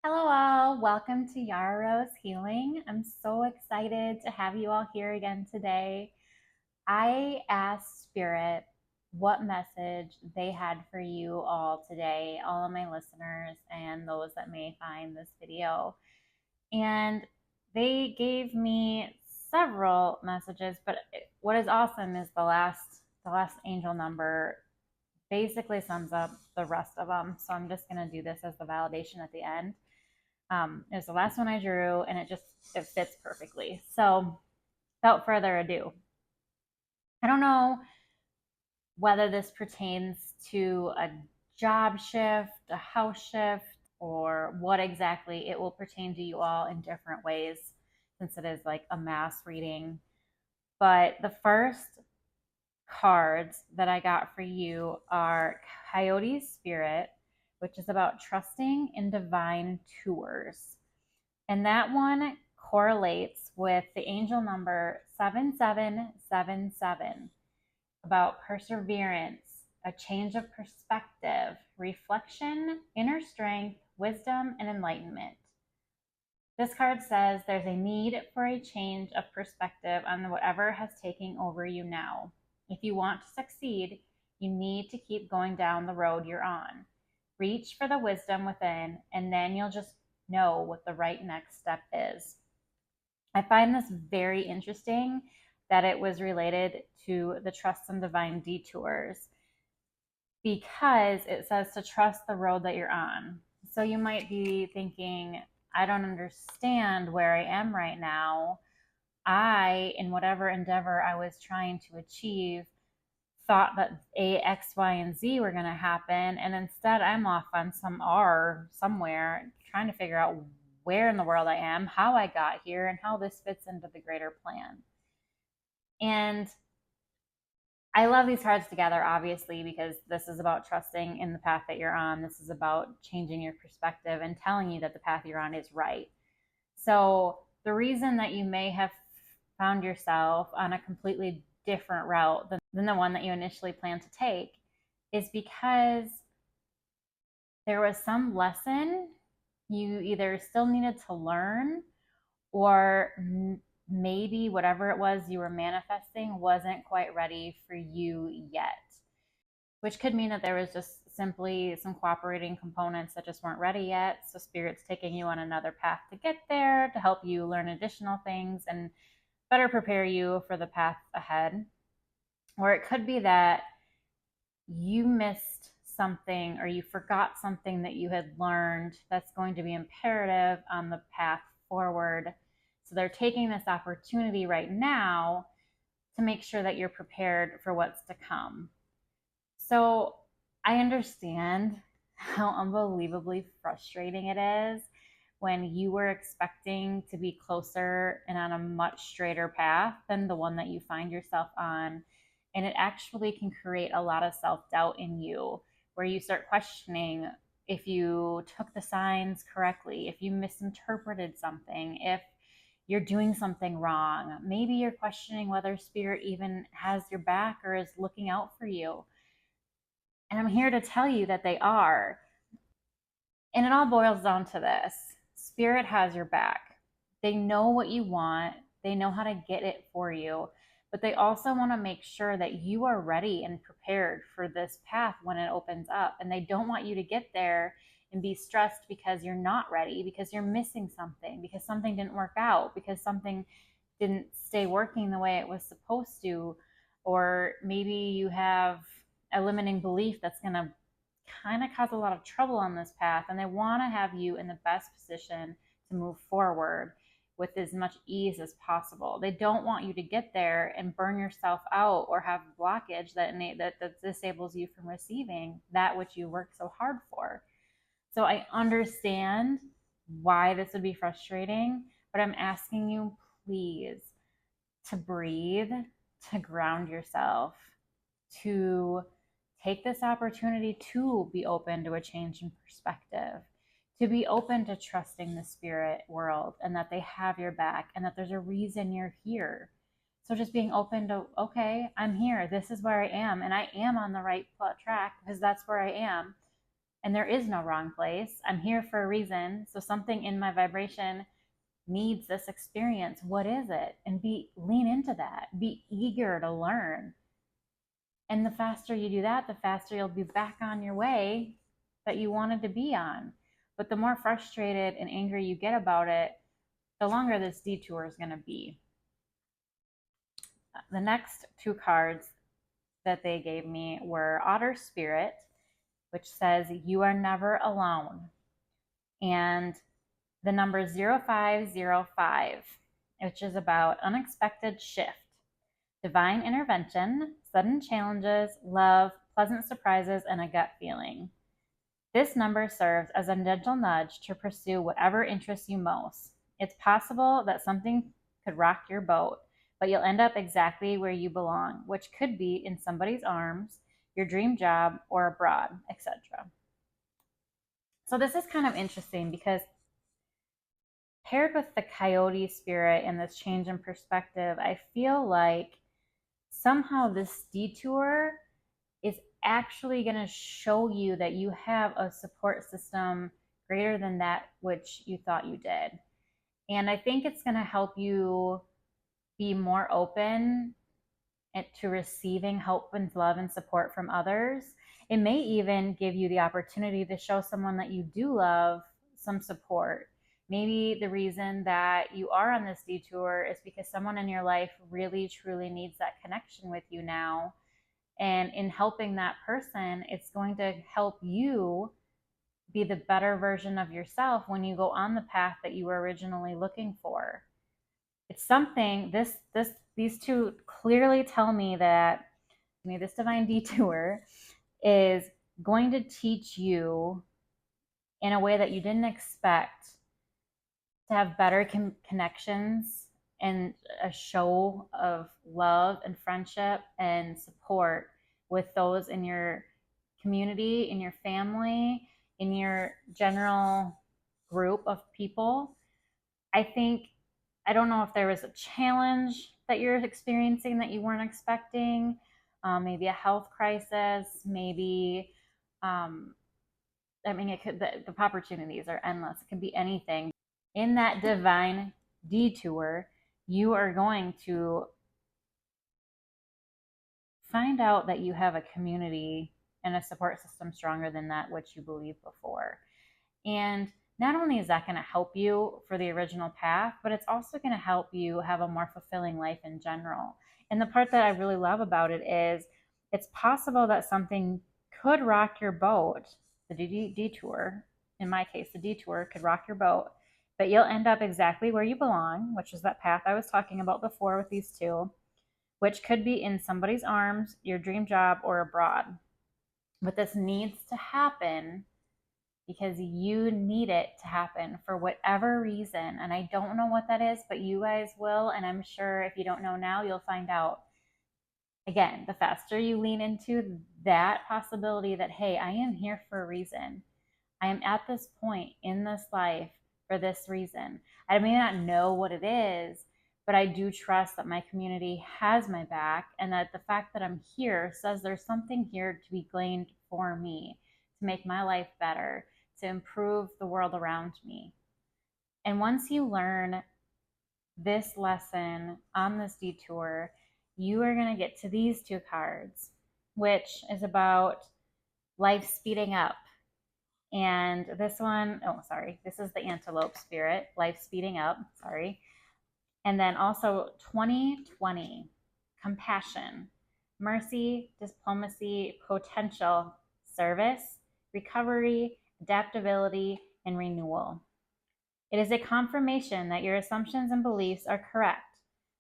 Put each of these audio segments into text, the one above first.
Hello, all. Welcome to Yara Rose Healing. I'm so excited to have you all here again today. I asked Spirit what message they had for you all today, all of my listeners and those that may find this video. And they gave me several messages, but what is awesome is the last angel number basically sums up the rest of them. So I'm just going to do this as the validation at the end. It was the last one I drew, and it fits perfectly. So, without further ado, I don't know whether this pertains to a job shift, a house shift, or what exactly. It will pertain to you all in different ways since it is like a mass reading. But the first cards that I got for you are Coyote Spirit, which is about trusting in divine tours. And that one correlates with the angel number 7777 about perseverance, a change of perspective, reflection, inner strength, wisdom, and enlightenment. This card says there's a need for a change of perspective on whatever has taken over you now. If you want to succeed, you need to keep going down the road you're on. Reach for the wisdom within, and then you'll just know what the right next step is. I find this very interesting that it was related to the trust and divine detours because it says to trust the road that you're on. So you might be thinking, I don't understand where I am right now. In whatever endeavor I was trying to achieve, thought that A, X, Y, and Z were going to happen. And instead, I'm off on some R somewhere trying to figure out where in the world I am, how I got here, and how this fits into the greater plan. And I love these cards together, obviously, because this is about trusting in the path that you're on. This is about changing your perspective and telling you that the path you're on is right. So, the reason that you may have found yourself on a completely different route than the one that you initially planned to take is because there was some lesson you either still needed to learn or maybe whatever it was you were manifesting wasn't quite ready for you yet, which could mean that there was just simply some cooperating components that just weren't ready yet. So Spirit's taking you on another path to get there to help you learn additional things and better prepare you for the path ahead. Or it could be that you missed something or you forgot something that you had learned that's going to be imperative on the path forward. So they're taking this opportunity right now to make sure that you're prepared for what's to come. So I understand how unbelievably frustrating it is when you were expecting to be closer and on a much straighter path than the one that you find yourself on. And it actually can create a lot of self doubt in you where you start questioning if you took the signs correctly, if you misinterpreted something, if you're doing something wrong. Maybe you're questioning whether Spirit even has your back or is looking out for you. And I'm here to tell you that they are. And it all boils down to this: Spirit has your back. They know what you want, they know how to get it for you, but they also want to make sure that you are ready and prepared for this path when it opens up. And they don't want you to get there and be stressed because you're not ready, because you're missing something, because something didn't work out, because something didn't stay working the way it was supposed to, or maybe you have a limiting belief that's going to kind of cause a lot of trouble on this path, and they want to have you in the best position to move forward with as much ease as possible. They don't want you to get there and burn yourself out or have blockage that disables you from receiving that which you worked so hard for. So I understand why this would be frustrating, but I'm asking you, please, to breathe, to ground yourself, to take this opportunity to be open to a change in perspective, to be open to trusting the spirit world and that they have your back and that there's a reason you're here. So just being open to, okay, I'm here. This is where I am. And I am on the right track because that's where I am. And there is no wrong place. I'm here for a reason. So something in my vibration needs this experience. What is it? And lean into that. Be eager to learn. And the faster you do that, the faster you'll be back on your way that you wanted to be on. But the more frustrated and angry you get about it, the longer this detour is going to be. The next two cards that they gave me were Otter Spirit, which says, "You are never alone," and the number 0505, which is about unexpected shift, divine intervention, sudden challenges, love, pleasant surprises, and a gut feeling. This number serves as a gentle nudge to pursue whatever interests you most. It's possible that something could rock your boat, but you'll end up exactly where you belong, which could be in somebody's arms, your dream job, or abroad, etc. So this is kind of interesting because paired with the coyote spirit and this change in perspective, I feel like somehow this detour is actually going to show you that you have a support system greater than that which you thought you did. And I think it's going to help you be more open to receiving help and love and support from others. It may even give you the opportunity to show someone that you do love some support. Maybe the reason that you are on this detour is because someone in your life really, truly needs that connection with you now. And in helping that person, it's going to help you be the better version of yourself when you go on the path that you were originally looking for. It's something, these two clearly tell me that this divine detour is going to teach you in a way that you didn't expect to have better connections and a show of love and friendship and support with those in your community, in your family, in your general group of people. I don't know if there was a challenge that you're experiencing that you weren't expecting, maybe a health crisis, maybe, the opportunities are endless. It could be anything. In that divine detour, you are going to find out that you have a community and a support system stronger than that which you believed before. And not only is that going to help you for the original path, but it's also going to help you have a more fulfilling life in general. And the part that I really love about it is it's possible that something could rock your boat. The detour, in my case, the detour could rock your boat, but you'll end up exactly where you belong, which is that path I was talking about before with these two, which could be in somebody's arms, your dream job, or abroad. But this needs to happen because you need it to happen for whatever reason. And I don't know what that is, but you guys will. And I'm sure if you don't know now, you'll find out. Again, the faster you lean into that possibility that, hey, I am here for a reason. I am at this point in this life for this reason. I may not know what it is, but I do trust that my community has my back and that the fact that I'm here says there's something here to be gleaned for me, to make my life better, to improve the world around me. And once you learn this lesson on this detour, you are going to get to these two cards, which is about life speeding up. And this one, this is the antelope spirit, life speeding up, And then also 2020, compassion, mercy, diplomacy, potential, service, recovery, adaptability, and renewal. It is a confirmation that your assumptions and beliefs are correct,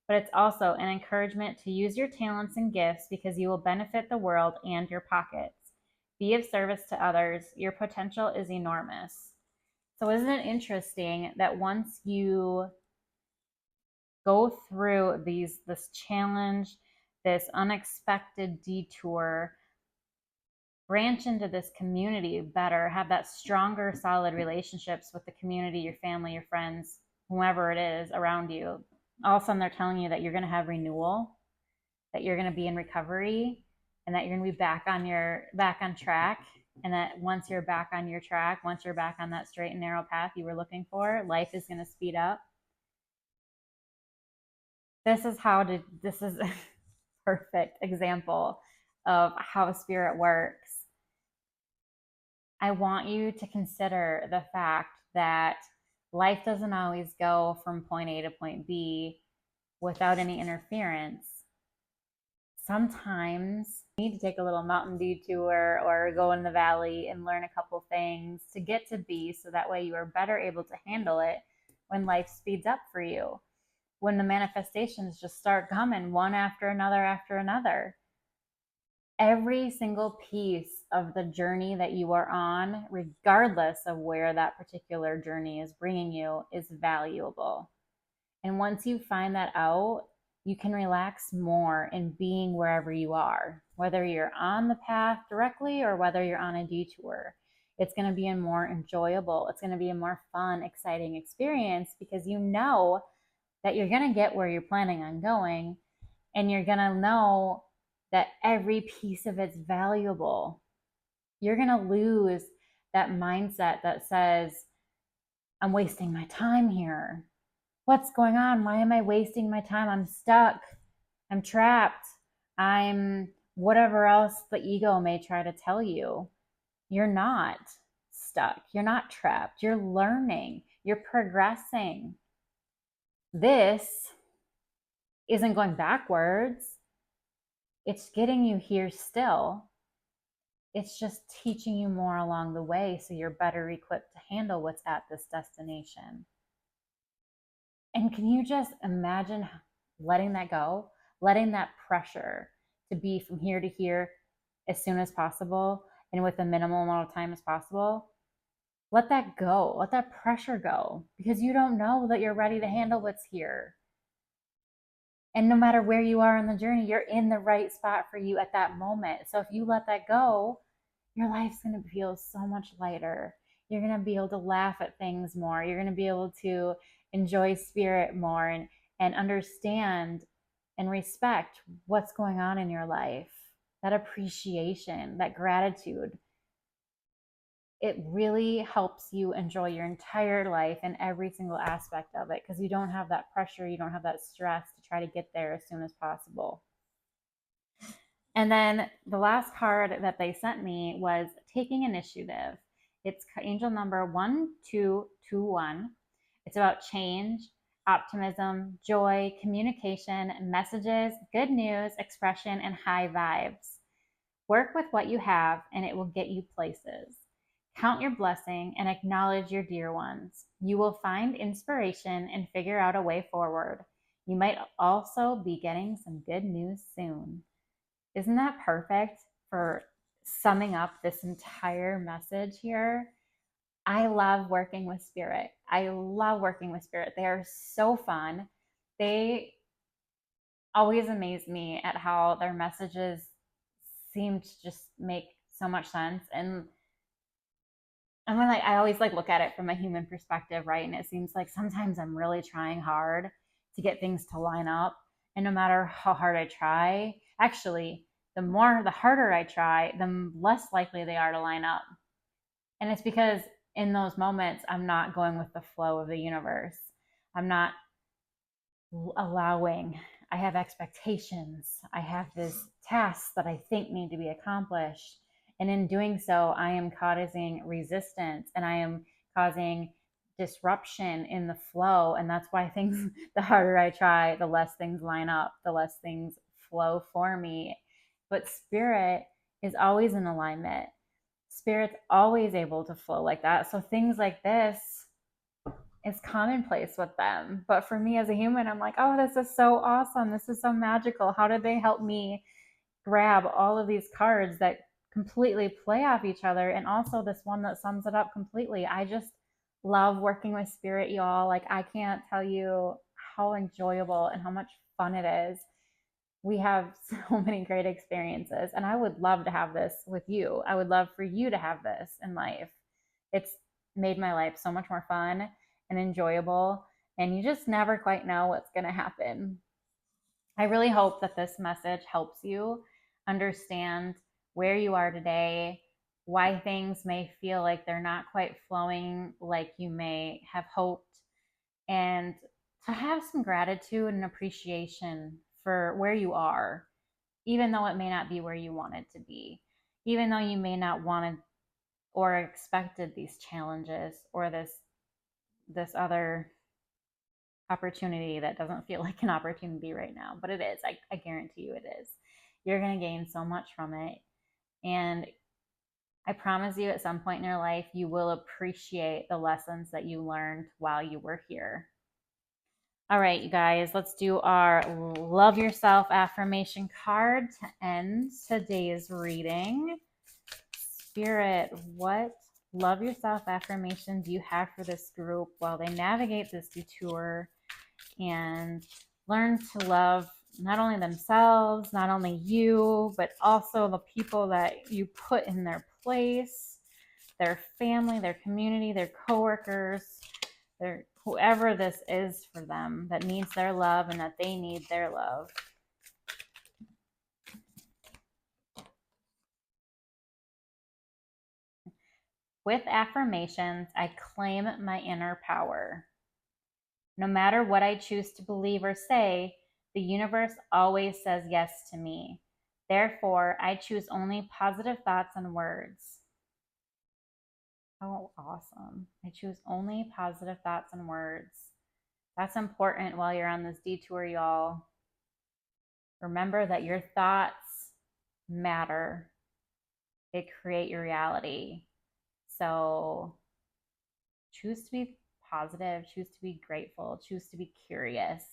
but it's also an encouragement to use your talents and gifts because you will benefit the world and your pockets. Be of service to others. Your potential is enormous. So isn't it interesting that once you go through this challenge, this unexpected detour, branch into this community better, have that stronger, solid relationships with the community, your family, your friends, whoever it is around you, all of a sudden they're telling you that you're going to have renewal, that you're going to be in recovery, and that you're going to be back on track. and that once you're back on your track, once you're back on that straight and narrow path you were looking for, life is going to speed up. This is a perfect example of how spirit works. I want you to consider the fact that life doesn't always go from point A to point B without any interference. Sometimes you need to take a little mountain detour or go in the valley and learn a couple things to get to B, so that way you are better able to handle it when life speeds up for you, when the manifestations just start coming one after another after another. Every single piece of the journey that you are on, regardless of where that particular journey is bringing you, is valuable. And once you find that out, you can relax more in being wherever you are, whether you're on the path directly or whether you're on a detour. It's going to be a more enjoyable, it's going to be a more fun, exciting experience, because you know that you're going to get where you're planning on going, and you're going to know that every piece of it's valuable. You're going to lose that mindset that says, I'm wasting my time here. What's going on? Why am I wasting my time? I'm stuck. I'm trapped. I'm whatever else the ego may try to tell you. You're not stuck. You're not trapped. You're learning. You're progressing. This isn't going backwards. It's getting you here still. It's just teaching you more along the way so you're better equipped to handle what's at this destination. And can you just imagine letting that go, letting that pressure to be from here to here as soon as possible and with the minimal amount of time as possible? Let that go. Let that pressure go, because you don't know that you're ready to handle what's here. And no matter where you are in the journey, you're in the right spot for you at that moment. So if you let that go, your life's going to feel so much lighter. You're going to be able to laugh at things more. You're going to be able to enjoy spirit more, and understand and respect what's going on in your life. That appreciation, that gratitude, it really helps you enjoy your entire life and every single aspect of it, because you don't have that pressure, you don't have that stress to try to get there as soon as possible. And then the last card that they sent me was taking initiative. It's angel number 1221. It's about change, optimism, joy, communication, messages, good news, expression, and high vibes. Work with what you have and it will get you places. Count your blessing and acknowledge your dear ones. You will find inspiration and figure out a way forward. You might also be getting some good news soon. Isn't that perfect for summing up this entire message here? I love working with spirit. I love working with spirit. They are so fun. They always amaze me at how their messages seem to just make so much sense. And I always look at it from a human perspective, right? And it seems like sometimes I'm really trying hard to get things to line up. And no matter how hard I try, actually, the harder I try, the less likely they are to line up. And it's because in those moments, I'm not going with the flow of the universe. I'm not allowing. I have expectations. I have these tasks that I think need to be accomplished. And in doing so, I am causing resistance and I am causing disruption in the flow. And that's why the harder I try, the less things line up, the less things flow for me. But spirit is always in alignment. Spirit's always able to flow like that. So things like this is commonplace with them. But for me as a human, I'm like, oh, this is so awesome. This is so magical. How did they help me grab all of these cards that completely play off each other, and also this one that sums it up completely? I just love working with spirit, y'all. I can't tell you how enjoyable and how much fun it is. We have so many great experiences, and I would love to have this with you. I would love for you to have this in life. It's made my life so much more fun and enjoyable, and you just never quite know what's going to happen. I really hope that this message helps you understand where you are today, why things may feel like they're not quite flowing like you may have hoped, and to have some gratitude and appreciation for where you are, even though it may not be where you want it to be, even though you may not want to or expected these challenges or this other opportunity that doesn't feel like an opportunity right now, but it is. I guarantee you it is. You're going to gain so much from it. And I promise you, at some point in your life, you will appreciate the lessons that you learned while you were here. All right, you guys, let's do our love yourself affirmation card to end today's reading. Spirit, what love yourself affirmation do you have for this group while they navigate this detour and learn to love not only themselves, not only you, but also the people that you put in their place, their family, their community, their coworkers, their whoever this is for them that needs their love and that they need their love. With affirmations, I claim my inner power. No matter what I choose to believe or say, the universe always says yes to me. Therefore, I choose only positive thoughts and words. Oh, awesome. I choose only positive thoughts and words. That's important while you're on this detour, y'all. Remember that your thoughts matter. They create your reality. So choose to be positive, choose to be grateful, choose to be curious,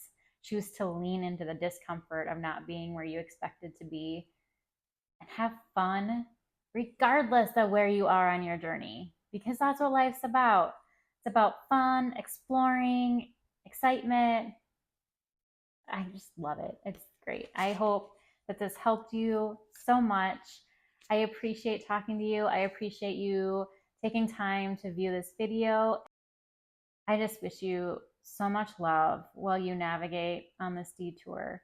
choose to lean into the discomfort of not being where you expected to be, and have fun regardless of where you are on your journey, because that's what life's about. It's about fun, exploring, excitement. I just love it. It's great. I hope that this helped you so much. I appreciate talking to you. I appreciate you taking time to view this video. I just wish you so much love while you navigate on this detour.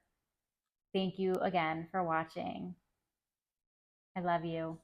Thank you again for watching. I love you.